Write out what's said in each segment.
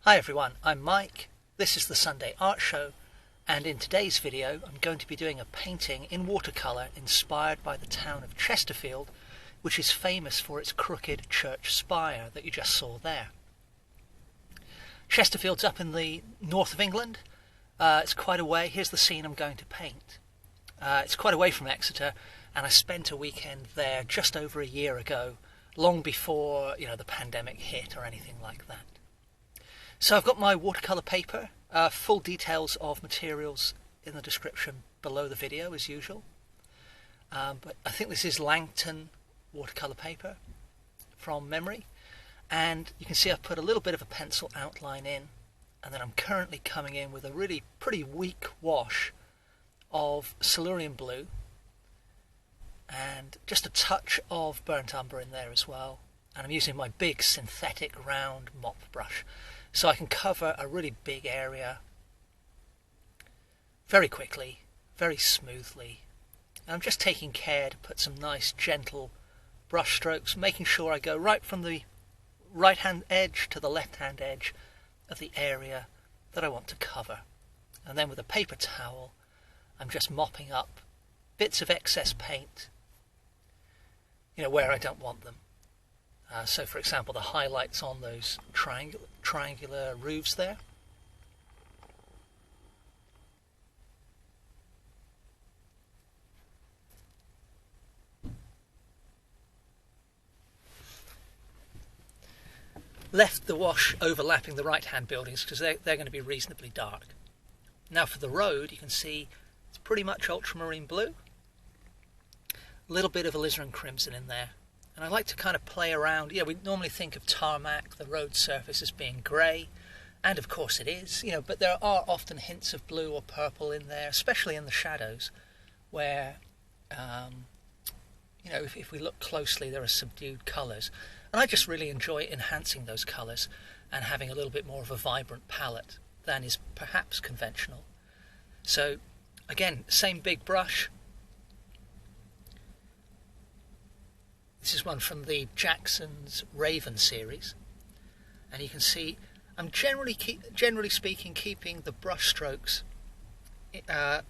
Hi everyone, I'm Mike, this is the Sunday Art Show, and in today's video I'm going to be doing a painting in watercolour inspired by the town of Chesterfield, which is famous for its crooked church spire that you just saw there. Chesterfield's up in the north of England. It's quite a way. Here's the scene I'm going to paint. It's quite away from Exeter, and I spent a weekend there just over a year ago, long before the pandemic hit or anything like that. So I've got my watercolour paper, full details of materials in the description below the video as usual. But I think this is Langton watercolour paper from memory, and you can see I've put a little bit of a pencil outline in, and then I'm currently coming in with a really pretty weak wash of Cerulean Blue and just a touch of burnt umber in there as well, and I'm using my big synthetic round mop brush so I can cover a really big area very quickly, very smoothly. And I'm just taking care to put some nice gentle brush strokes, making sure I go right from the right hand edge to the left hand edge of the area that I want to cover. And then with a paper towel I'm just mopping up bits of excess paint where I don't want them. So for example, the highlights on those triangular roofs there. Left the wash overlapping the right hand buildings because they're going to be reasonably dark. Now for the road, you can see it's pretty much ultramarine blue. A little bit of Alizarin Crimson in there. And I like to kind of play around. We normally think of tarmac, the road surface, as being grey, and of course it is, but there are often hints of blue or purple in there, especially in the shadows, where, if we look closely, there are subdued colours. And I just really enjoy enhancing those colours and having a little bit more of a vibrant palette than is perhaps conventional. So, again, same big brush. This is one from the Jackson's Raven series, and you can see I'm generally speaking keeping the brush strokes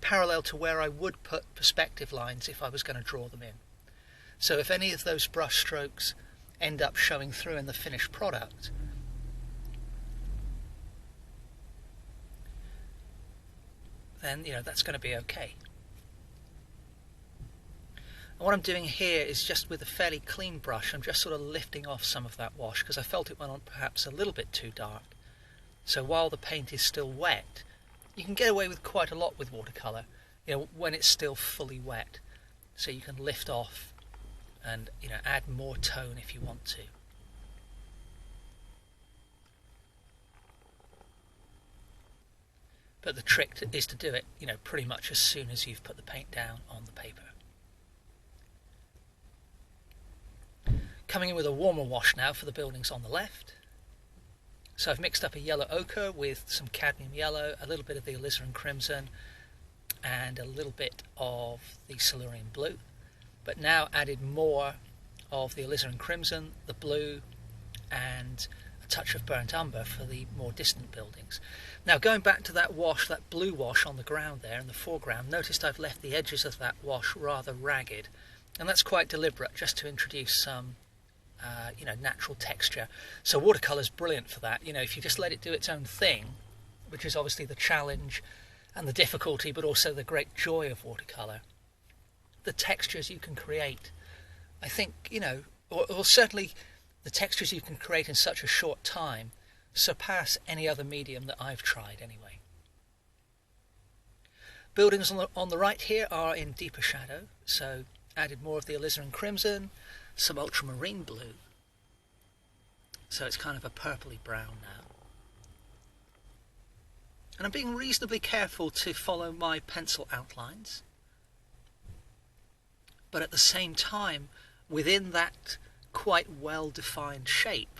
parallel to where I would put perspective lines if I was going to draw them in. So if any of those brush strokes end up showing through in the finished product, then that's going to be okay. And what I'm doing here is just with a fairly clean brush, I'm just sort of lifting off some of that wash because I felt it went on perhaps a little bit too dark. So while the paint is still wet, you can get away with quite a lot with watercolour, when it's still fully wet. So you can lift off and add more tone if you want to. But the trick is to do it, pretty much as soon as you've put the paint down on the paper. Coming in with a warmer wash now for the buildings on the left. So I've mixed up a yellow ochre with some cadmium yellow, a little bit of the Alizarin Crimson, and a little bit of the Cerulean Blue. But now added more of the Alizarin Crimson, the blue, and a touch of burnt umber for the more distant buildings. Now going back to that wash, that blue wash on the ground there in the foreground, noticed I've left the edges of that wash rather ragged, and that's quite deliberate, just to introduce some natural texture. So watercolour's brilliant for that. If you just let it do its own thing, which is obviously the challenge and the difficulty, but also the great joy of watercolour, the textures you can create, I think, or certainly the textures you can create in such a short time surpass any other medium that I've tried anyway. Buildings on the right here are in deeper shadow, so added more of the Alizarin Crimson, some Ultramarine Blue, so it's kind of a purpley brown now. And I'm being reasonably careful to follow my pencil outlines, but at the same time, within that quite well-defined shape,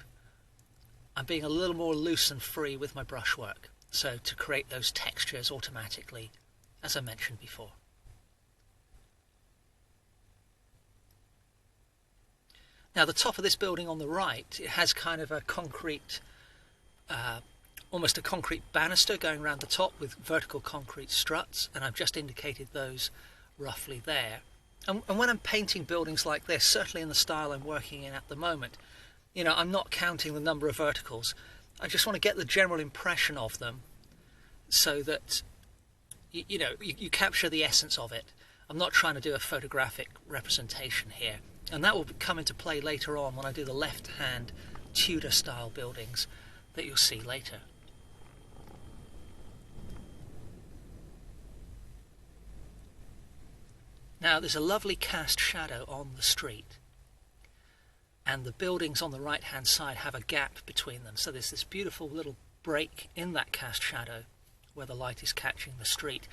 I'm being a little more loose and free with my brushwork, so to create those textures automatically, as I mentioned before. Now the top of this building on the right, it has kind of a concrete almost a concrete banister going around the top with vertical concrete struts, and I've just indicated those roughly there. And when I'm painting buildings like this, certainly in the style I'm working in at the moment, you know, I'm not counting the number of verticals. I just want to get the general impression of them so that you capture the essence of it. I'm not trying to do a photographic representation here, and that will come into play later on when I do the left-hand Tudor style buildings that you'll see later. Now there's a lovely cast shadow on the street, and the buildings on the right hand side have a gap between them, so there's this beautiful little break in that cast shadow where the light is catching the street.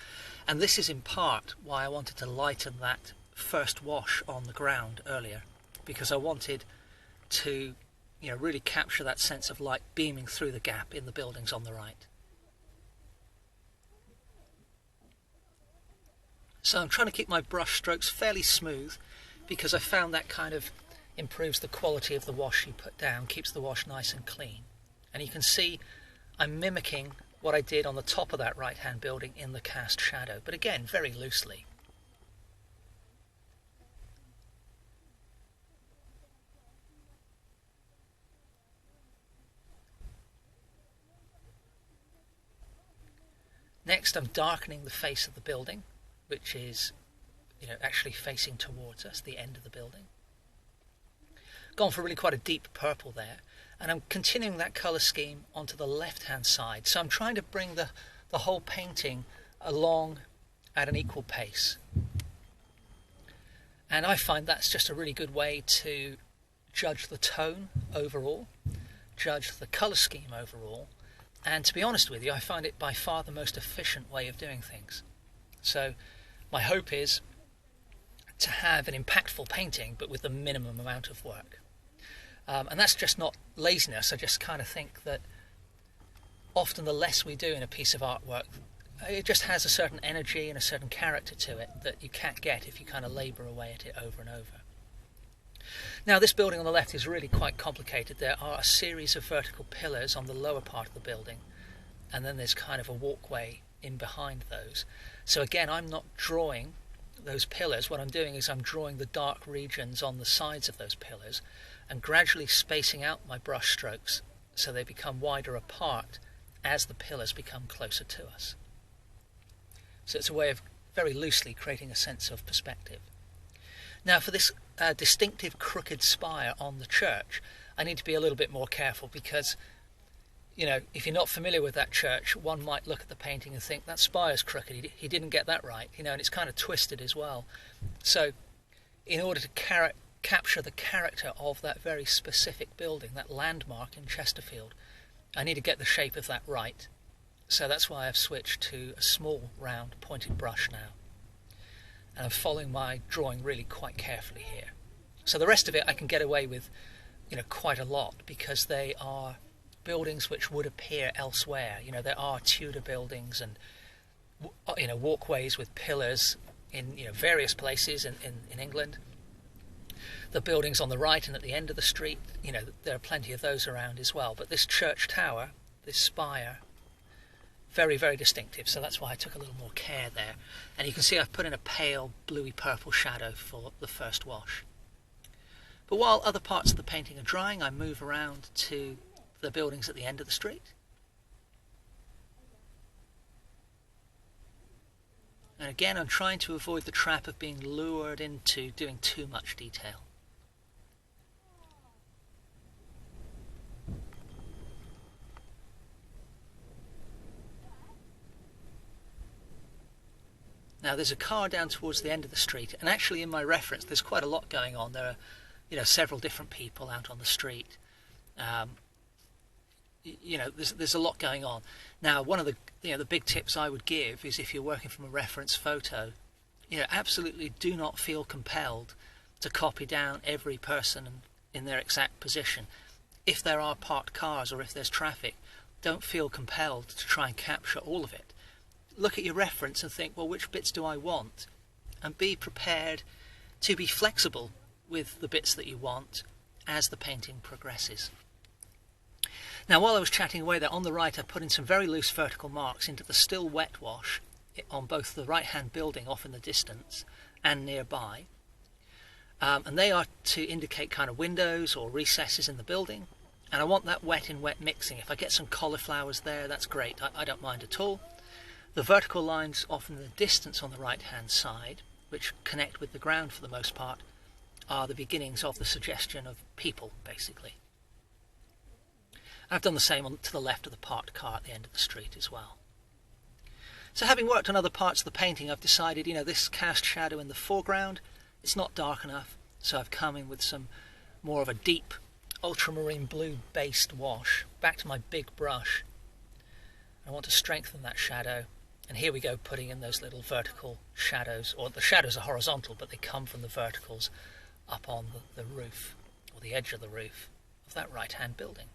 And this is in part why I wanted to lighten that first wash on the ground earlier, because I wanted to, you know, really capture that sense of light beaming through the gap in the buildings on the right. So I'm trying to keep my brush strokes fairly smooth, because I found that kind of improves the quality of the wash you put down, keeps the wash nice and clean. And you can see I'm mimicking what I did on the top of that right hand building in the cast shadow, but again very loosely. Next I'm darkening the face of the building, which is, you know, actually facing towards us, the end of the building. Gone for really quite a deep purple there, and I'm continuing that colour scheme onto the left hand side, so I'm trying to bring the whole painting along at an equal pace. And I find that's just a really good way to judge the tone overall, judge the colour scheme overall, and to be honest with you, I find it by far the most efficient way of doing things. So my hope is to have an impactful painting, but with the minimum amount of work. And that's just not laziness. I just kind of think that often the less we do in a piece of artwork, it just has a certain energy and a certain character to it that you can't get if you kind of labour away at it over and over. Now this building on the left is really quite complicated. There are a series of vertical pillars on the lower part of the building, and then there's kind of a walkway in behind those. So again, I'm not drawing those pillars. What I'm doing is I'm drawing the dark regions on the sides of those pillars and gradually spacing out my brush strokes so they become wider apart as the pillars become closer to us. So it's a way of very loosely creating a sense of perspective. Now for this distinctive crooked spire on the church, I need to be a little bit more careful, because, you know, if you're not familiar with that church, one might look at the painting and think that spire's crooked, he didn't get that right, you know, and it's kind of twisted as well. So in order to capture the character of that very specific building, that landmark in Chesterfield, I need to get the shape of that right. So that's why I've switched to a small round pointed brush now, and I'm following my drawing really quite carefully here. So the rest of it I can get away with, you know, quite a lot, because they are buildings which would appear elsewhere. You know, there are Tudor buildings and, you know, walkways with pillars in, you know, various places in England. The buildings on the right and at the end of the street, you know, there are plenty of those around as well. But this church tower, this spire, very, very distinctive. So that's why I took a little more care there. And you can see I've put in a pale bluey purple shadow for the first wash. But while other parts of the painting are drying, I move around to the buildings at the end of the street. And again, I'm trying to avoid the trap of being lured into doing too much detail. Now there's a car down towards the end of the street, and actually in my reference there's quite a lot going on. There are, you know, several different people out on the street. You know, there's a lot going on. Now, one of the, you know, the big tips I would give is, if you're working from a reference photo, you know, absolutely do not feel compelled to copy down every person in their exact position. If there are parked cars or if there's traffic, don't feel compelled to try and capture all of it. Look at your reference and think, well, which bits do I want? And be prepared to be flexible with the bits that you want as the painting progresses. Now while I was chatting away there, on the right I put in some very loose vertical marks into the still wet wash on both the right hand building off in the distance and nearby. And they are to indicate kind of windows or recesses in the building. And I want that wet in wet mixing. If I get some cauliflowers there, that's great. I don't mind at all. The vertical lines off in the distance on the right hand side, which connect with the ground for the most part, are the beginnings of the suggestion of people, basically. I've done the same to the left of the parked car at the end of the street as well. So having worked on other parts of the painting, I've decided, this cast shadow in the foreground, it's not dark enough, so I've come in with some more of a deep ultramarine blue based wash. Back to my big brush. I want to strengthen that shadow, and here we go, putting in those little vertical shadows, or the shadows are horizontal, but they come from the verticals up on the roof, or the edge of the roof of that right hand building.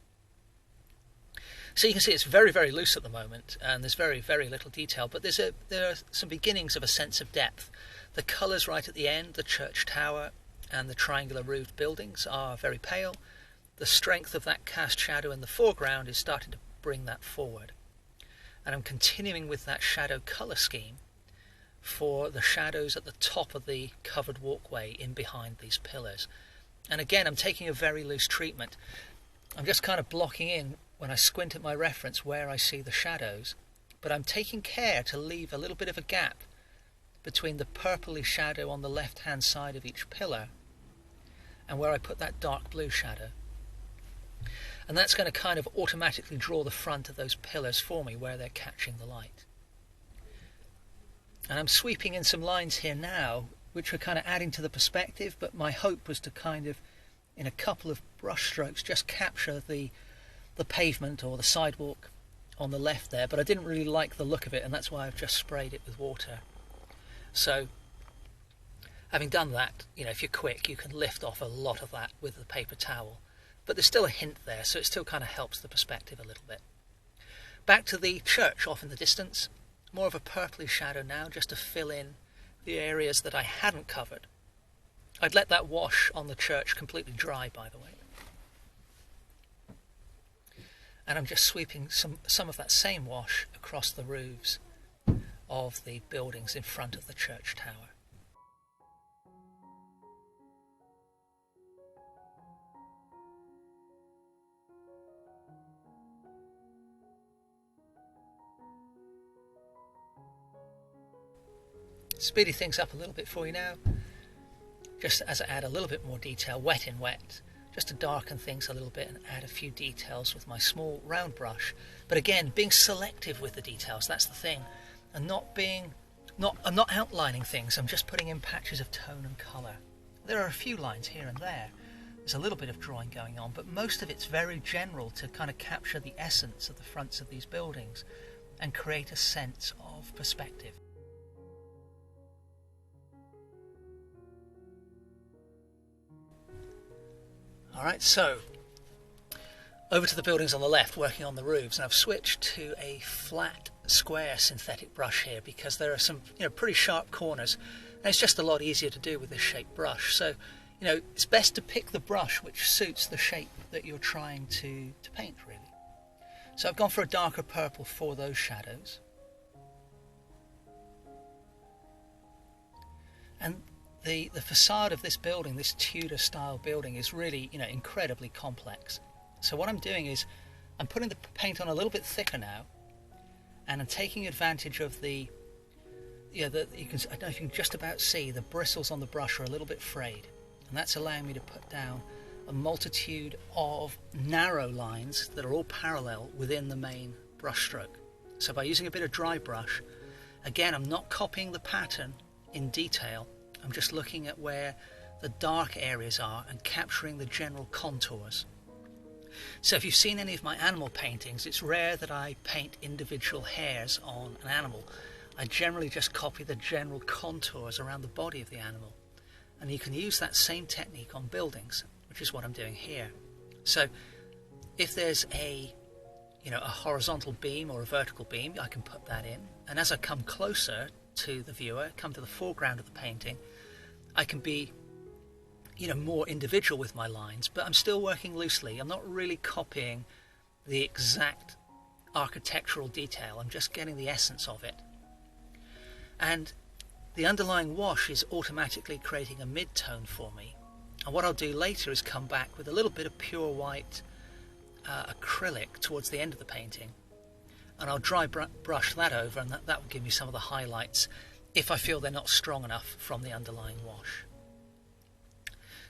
So you can see it's very, very loose at the moment, and there's very, very little detail, but there are some beginnings of a sense of depth. The colours right at the end, the church tower and the triangular roofed buildings, are very pale. The strength of that cast shadow in the foreground is starting to bring that forward. And I'm continuing with that shadow colour scheme for the shadows at the top of the covered walkway in behind these pillars. And again, I'm taking a very loose treatment. I'm just kind of blocking in when I squint at my reference where I see the shadows, but I'm taking care to leave a little bit of a gap between the purpley shadow on the left hand side of each pillar and where I put that dark blue shadow. And that's going to kind of automatically draw the front of those pillars for me where they're catching the light. And I'm sweeping in some lines here now which are kind of adding to the perspective, but my hope was to kind of, in a couple of brush strokes, just capture the pavement or the sidewalk on the left there, but I didn't really like the look of it, and that's why I've just sprayed it with water. So having done that, if you're quick, you can lift off a lot of that with the paper towel, but there's still a hint there, so it still kind of helps the perspective a little bit. Back to the church off in the distance, more of a purpley shadow now, just to fill in the areas that I hadn't covered. I'd let that wash on the church completely dry, by the way. And I'm just sweeping some of that same wash across the roofs of the buildings in front of the church tower. Speedy things up a little bit for you now, just as I add a little bit more detail, wet in wet, just to darken things a little bit and add a few details with my small round brush. But again, being selective with the details, that's the thing. And I'm not outlining things, I'm just putting in patches of tone and colour. There are a few lines here and there. There's a little bit of drawing going on, but most of it's very general to kind of capture the essence of the fronts of these buildings and create a sense of perspective. Alright, so over to the buildings on the left, working on the roofs, and I've switched to a flat square synthetic brush here because there are some pretty sharp corners, and it's just a lot easier to do with this shaped brush. So it's best to pick the brush which suits the shape that you're trying to paint, really. So I've gone for a darker purple for those shadows, and the facade of this building, this Tudor style building, is really incredibly complex. So what I'm doing is I'm putting the paint on a little bit thicker now, and I'm taking advantage of I don't know if you can just about see the bristles on the brush are a little bit frayed, and that's allowing me to put down a multitude of narrow lines that are all parallel within the main brush stroke. So by using a bit of dry brush, again, I'm not copying the pattern in detail, I'm just looking at where the dark areas are and capturing the general contours. So if you've seen any of my animal paintings, it's rare that I paint individual hairs on an animal. I generally just copy the general contours around the body of the animal. And you can use that same technique on buildings, which is what I'm doing here. So if there's a horizontal beam or a vertical beam, I can put that in. And as I come closer to the viewer, come to the foreground of the painting, I can be more individual with my lines, but I'm still working loosely. I'm not really copying the exact architectural detail. I'm just getting the essence of it. And the underlying wash is automatically creating a mid-tone for me. And what I'll do later is come back with a little bit of pure white acrylic towards the end of the painting. And I'll dry brush that over, and that will give me some of the highlights if I feel they're not strong enough from the underlying wash.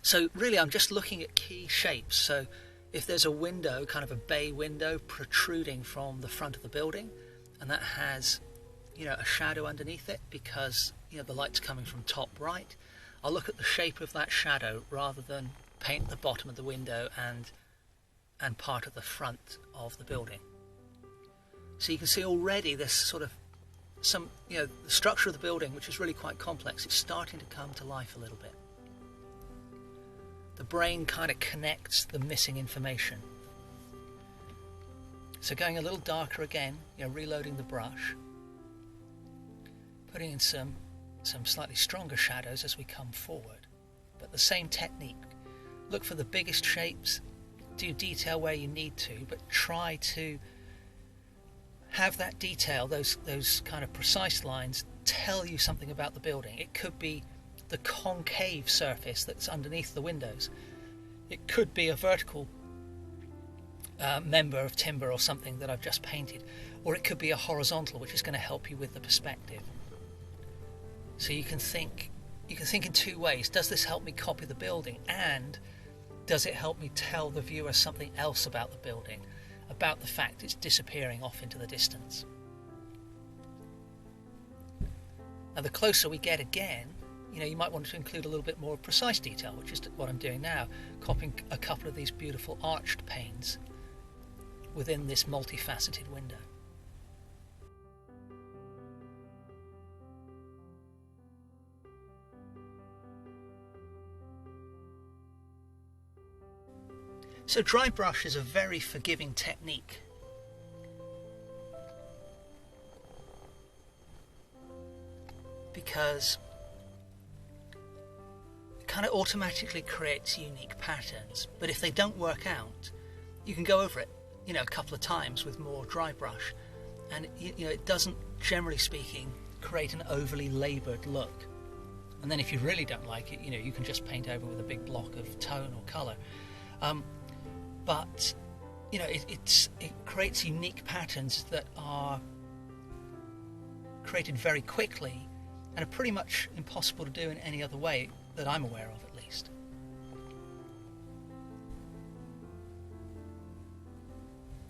So really I'm just looking at key shapes. So if there's a window, kind of a bay window protruding from the front of the building, and that has, you know, a shadow underneath it because, you know, the light's coming from top right, I'll look at the shape of that shadow rather than paint the bottom of the window and part of the front of the building. So you can see already this sort of some, you know, the structure of the building, which is really quite complex, it's starting to come to life a little bit. The brain kind of connects the missing information. So going a little darker again, you know, reloading the brush, putting in some slightly stronger shadows as we come forward, but the same technique. Look for the biggest shapes, do detail where you need to, but try to have that detail, those kind of precise lines, tell you something about the building. It could be the concave surface that's underneath the windows. It could be a vertical member of timber or something that I've just painted, or it could be a horizontal, which is going to help you with the perspective. So you can think in two ways. Does this help me copy the building, and does it help me tell the viewer something else about the building, about the fact it's disappearing off into the distance? Now the closer we get again, you know, you might want to include a little bit more precise detail, which is what I'm doing now, copying a couple of these beautiful arched panes within this multifaceted window. So dry brush is a very forgiving technique. Because it kind of automatically creates unique patterns, but if they don't work out, you can go over it, you know, a couple of times with more dry brush, and you know, it doesn't, generally speaking, create an overly laboured look. And then if you really don't like it, you know, you can just paint over with a big block of tone or colour. But you know, it creates unique patterns that are created very quickly and are pretty much impossible to do in any other way that I'm aware of, at least.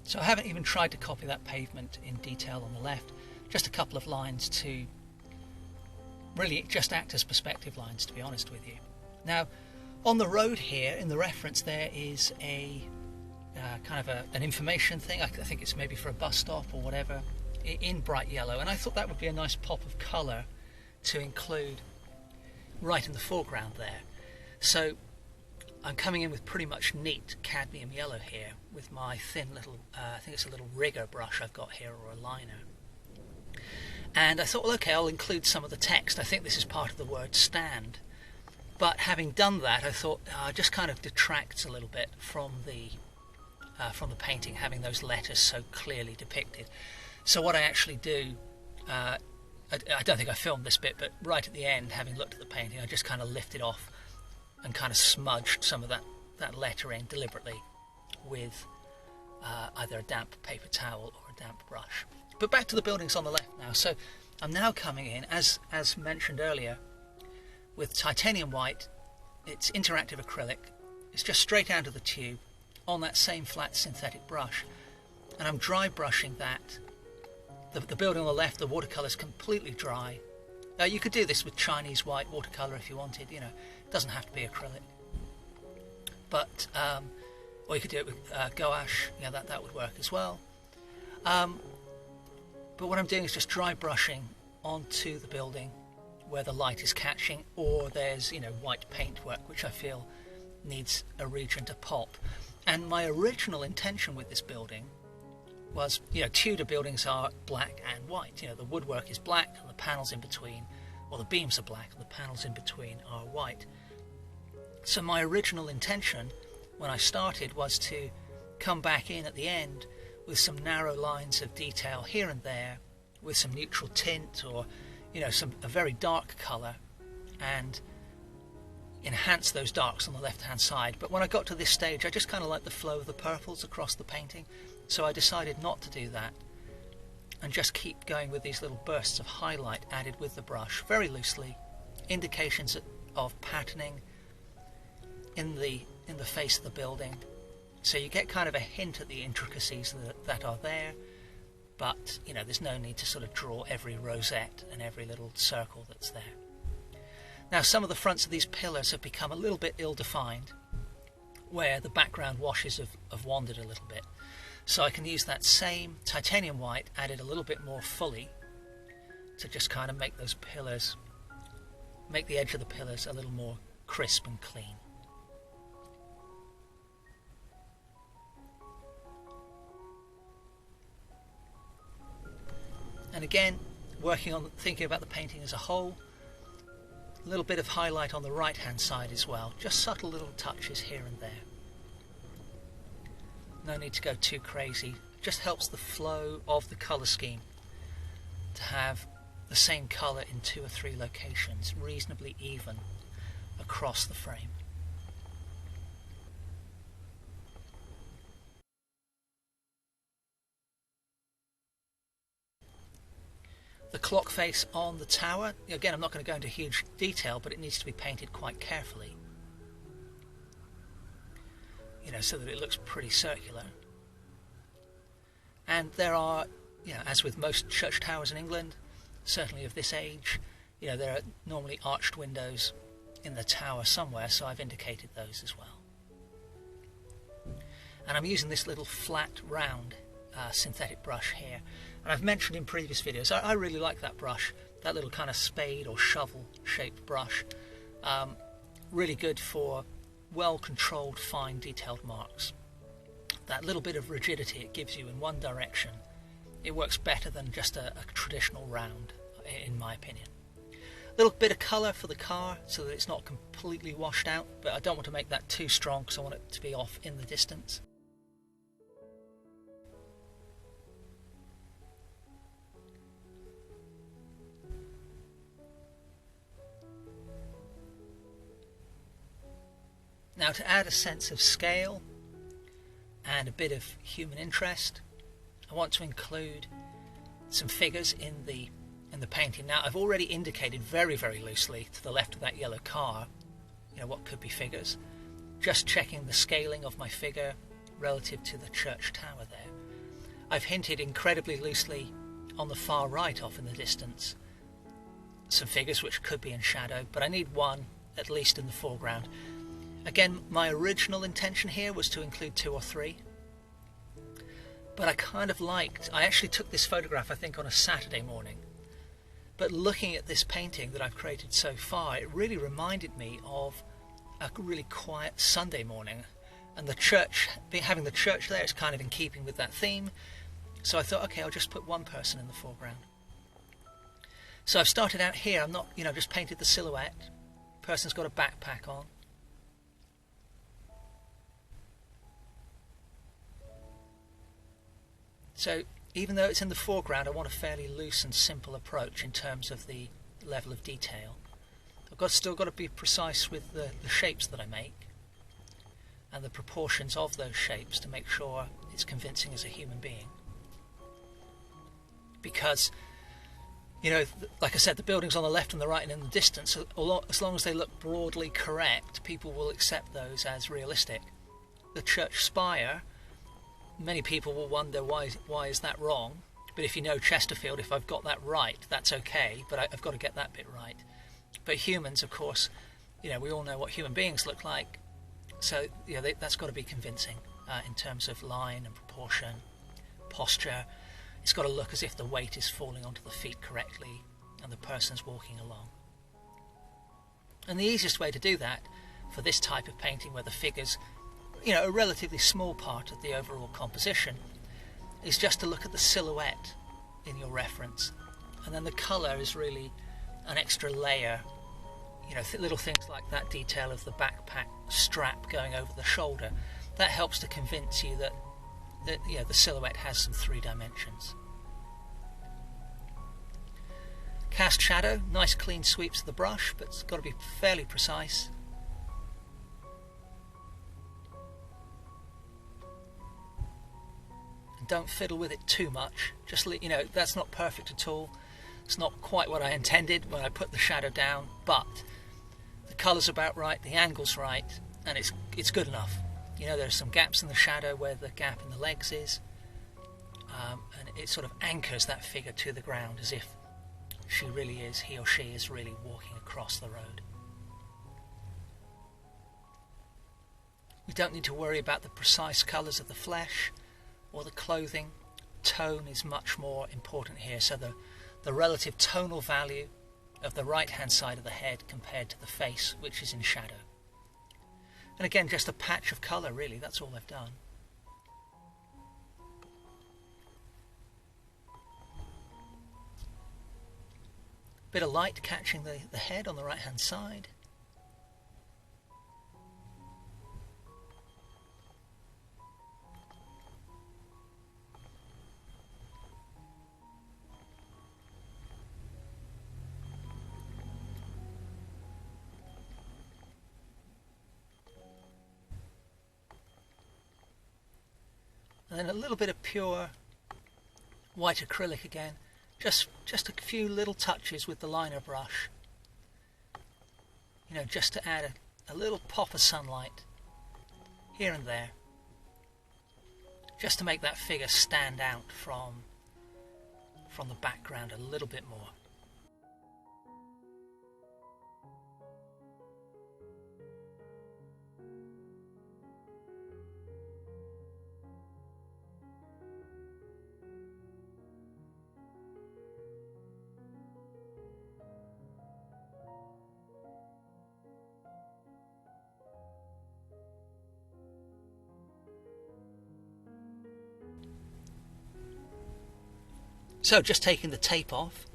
So I haven't even tried to copy that pavement in detail on the left, just a couple of lines to really just act as perspective lines, to be honest with you. Now on the road here in the reference there is a kind of an information thing. I think it's maybe for a bus stop or whatever, in bright yellow, and I thought that would be a nice pop of colour to include right in the foreground there. So I'm coming in with pretty much neat cadmium yellow here with my thin little, I think it's a little rigger brush I've got here, or a liner. And I thought, well, okay, I'll include some of the text. I think this is part of the word stand. But having done that, I thought it just kind of detracts a little bit from the painting, having those letters so clearly depicted. So what I actually do, I don't think I filmed this bit, but right at the end, having looked at the painting, I just kind of lifted off and kind of smudged some of that letter in deliberately with either a damp paper towel or a damp brush. But back to the buildings on the left now. So I'm now coming in, as mentioned earlier, with titanium white. It's interactive acrylic. It's just straight out of the tube on that same flat synthetic brush, and I'm dry brushing that. The building on the left, the watercolour's completely dry. You could do this with Chinese white watercolour if you wanted, you know, it doesn't have to be acrylic. But, or you could do it with gouache, you know, that would work as well. But what I'm doing is just dry brushing onto the building where the light is catching, or there's, you know, white paintwork which I feel needs a region to pop. And my original intention with this building was, you know, Tudor buildings are black and white. You know, the woodwork is black and the panels in between, or the beams are black and the panels in between are white. So my original intention when I started was to come back in at the end with some narrow lines of detail here and there, with some neutral tint or, you know, a very dark colour, and enhance those darks on the left hand side. But when I got to this stage, I just kind of liked the flow of the purples across the painting, so I decided not to do that and just keep going with these little bursts of highlight added with the brush very loosely, indications of patterning in the face of the building, so you get kind of a hint at the intricacies that are there, but you know, there's no need to sort of draw every rosette and every little circle that's there. Now, some of the fronts of these pillars have become a little bit ill-defined, where the background washes have wandered a little bit, so I can use that same titanium white added a little bit more fully to just kind of make those pillars, make the edge of the pillars a little more crisp and clean. And again, thinking about the painting as a whole, a little bit of highlight on the right hand side as well, just subtle little touches here and there. No need to go too crazy, just helps the flow of the colour scheme to have the same colour in 2 or 3 locations, reasonably even across the frame. The clock face on the tower, again, I'm not going to go into huge detail, but it needs to be painted quite carefully, you know, so that it looks pretty circular. And there are, you know, as with most church towers in England, certainly of this age, you know, there are normally arched windows in the tower somewhere, so I've indicated those as well. And I'm using this little flat round synthetic brush here, and I've mentioned in previous videos I really like that brush, that little kind of spade or shovel shaped brush, really good for well controlled fine detailed marks. That little bit of rigidity it gives you in one direction, it works better than just a traditional round, in my opinion. A little bit of colour for the car so that it's not completely washed out, but I don't want to make that too strong because I want it to be off in the distance. Now, to add a sense of scale and a bit of human interest, I want to include some figures in the painting. Now, I've already indicated very, very loosely to the left of that yellow car, you know, what could be figures. Just checking the scaling of my figure relative to the church tower there. I've hinted incredibly loosely on the far right off in the distance some figures which could be in shadow, but I need one at least in the foreground. Again, my original intention here was to include 2 or 3, but I actually took this photograph I think on a Saturday morning, but looking at this painting that I've created so far, it really reminded me of a really quiet Sunday morning, and the church, having the church there, is kind of in keeping with that theme, so I thought, okay, I'll just put one person in the foreground. So I've started out here, I'm not, you know, just painted the silhouette, person's got a backpack on. So even though it's in the foreground, I want a fairly loose and simple approach in terms of the level of detail. I've still got to be precise with the shapes that I make and the proportions of those shapes to make sure it's convincing as a human being. Because, you know, like I said, the buildings on the left and the right and in the distance, as long as they look broadly correct, people will accept those as realistic. The church spire, many people will wonder why is that wrong, but if you know Chesterfield, if I've got that right, that's okay, but I've got to get that bit right. But humans, of course, you know, we all know what human beings look like, so you know, that's got to be convincing in terms of line and proportion, posture. It's got to look as if the weight is falling onto the feet correctly and the person's walking along. And the easiest way to do that for this type of painting, where the figures, you know, a relatively small part of the overall composition, is just to look at the silhouette in your reference, and then the colour is really an extra layer. You know, little things like that detail of the backpack strap going over the shoulder, that helps to convince you that the silhouette has some 3 dimensions. Cast shadow, nice clean sweeps of the brush, but it's got to be fairly precise. And don't fiddle with it too much. Just that's not perfect at all. It's not quite what I intended when I put the shadow down, but the colour's about right, the angle's right, and it's good enough. There's some gaps in the shadow where the gap in the legs is, and it sort of anchors that figure to the ground as if he or she is really walking across the road. We don't need to worry about the precise colours of the flesh or the clothing. Tone is much more important here, so the relative tonal value of the right hand side of the head compared to the face, which is in shadow. And again, just a patch of colour really, that's all I've done. Bit of light catching the head on the right hand side. And then a little bit of pure white acrylic again. Just a few little touches with the liner brush, just to add a little pop of sunlight here and there, just to make that figure stand out from the background a little bit more. So just taking the tape off,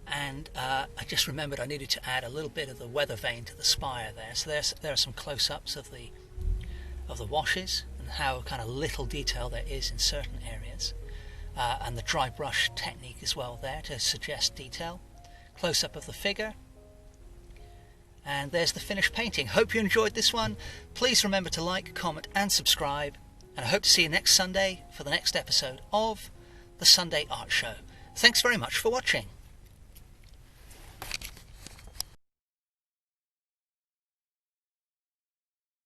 and I just remembered I needed to add a little bit of the weather vane to the spire there. So there are some close-ups of the washes and how kind of little detail there is in certain areas, and the dry brush technique as well there to suggest detail. Close-up of the figure, and there's the finished painting. Hope you enjoyed this one. Please remember to like, comment and subscribe, and I hope to see you next Sunday for the next episode of the Sunday Art Show. Thanks very much for watching.